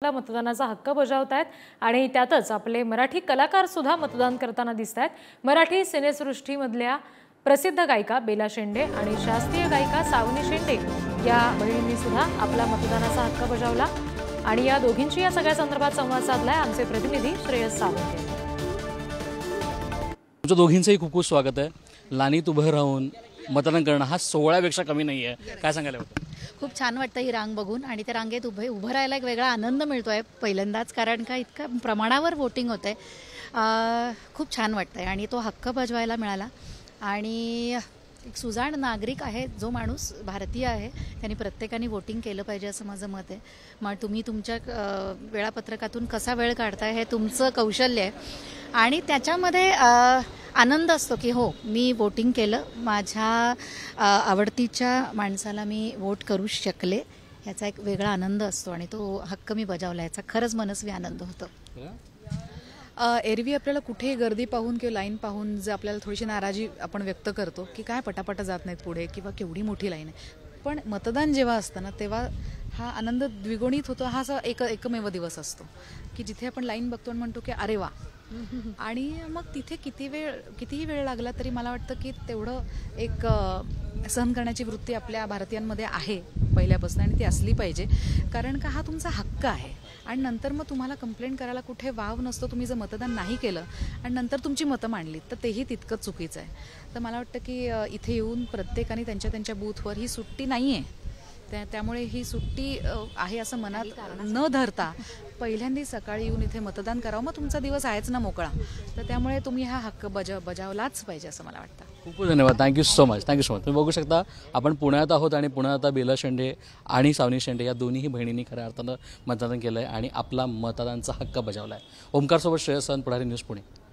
आपला मतदानाचा हक्क बजावतायत आणि त्यातच आपले मराठी कलाकार सुद्धा मतदान करताना दिसतायत। मराठी सिनेसृष्टीमधल्या प्रसिद्ध गायिका बेला शेंडे आणि शास्त्रीय गायिका सावनी शेंडे या बहिणींनी सुद्धा आपला मतदानाचा हक्क बजावला आणि या दोघींची या सगळ्या संदर्भात संवाद साधलाय आमचे प्रतिनिधी श्रेयस सावंत। तुमच्या दोघींचंही खूप खूप स्वागत आहे। लानीत उभं राहून मतदान करणं हा 16पेक्षा कमी नाही आहे, काय सांगायला होतं? खूप छान वाटतं ही रांग बघून आणि त्या रांगेत उभं राहायला एक वेगळा आनंद मिळतोय पहिल्यांदाच, कारण का इतका प्रमाणावर वोटिंग होतंय। खूप छान वाटतंय आणि तो हक्क बजवायला मिळाला आणि एक सुजाण नागरिक आहे जो माणूस भारतीय आहे त्यांनी प्रत्येकाने वोटिंग केलं पाहिजे असं माझं मत आहे। मग तुम्ही तुमच्या वेळापत्रकातून कसा वेळ काढताय हे तुमचं कौशल्य आहे आणि त्याच्यामध्ये आनंद असतो की हो मी वोटिंग केलं, माझ्या आवडतीच्या माणसाला मी वोट करू शकले, याचा एक वेगळा आनंद असतो आणि तो हक्क मी बजावला याचा खरंच मनस्वी आनंद होतो। एरवी आपल्याला कुठेही गर्दी पाहून किंवा लाईन पाहून जे आपल्याला थोडीशी नाराजी आपण व्यक्त करतो की काय पटापट जात नाहीत पुढे किंवा केवढी मोठी लाईन आहे, पण मतदान जेव्हा असतं ना तेव्हा हा आनंद द्विगुणित होतो। हा असा एकमेव दिवस असतो की जिथे आपण लाईन बघतो आणि म्हणतो की अरे वा, आणि मग तिथे कितीही वेळ लागला तरी मला वाटतं की तेवढं एक सहन करण्याची वृत्ती आपल्या भारतीयांमध्ये आहे पहिल्यापासून आणि ती असली पाहिजे, कारण का हा तुमचा हक्क आहे। आणि नंतर मग तुम्हाला कंप्लेंट करायला कुठे वाव नसतो तुम्ही जर मतदान नाही केलं आणि नंतर तुमची मतं मांडली तर तेही तितकंच चुकीचं आहे। तर मला वाटतं की इथे येऊन प्रत्येकाने त्यांच्या बूथवर ही सुट्टी नाही आहे, त्यामुळे ही सुट्टी आहे असं मनात न धरता पहिल्यांदा सकाळी येऊन इथे मतदान करावं, मग तुमचा दिवस आहेच ना मोकळा, तर त्यामुळे तुम्ही हा हक्क बजावलाच पाहिजे असं मला वाटतं। खूप खूप धन्यवाद, थँक्यू सो मच। तुम्ही बघू शकता आपण पुण्यात आहोत आणि पुण्यात आता बेला शेंडे आणि सावनी शेंडे या दोन्ही बहिणींनी खऱ्या अर्थानं मतदान केलं आहे आणि आपला मतदानाचा हक्क बजावला आहे। ओमकारसोबत श्रेयस सावंत, पुढारी न्यूज, पुणे।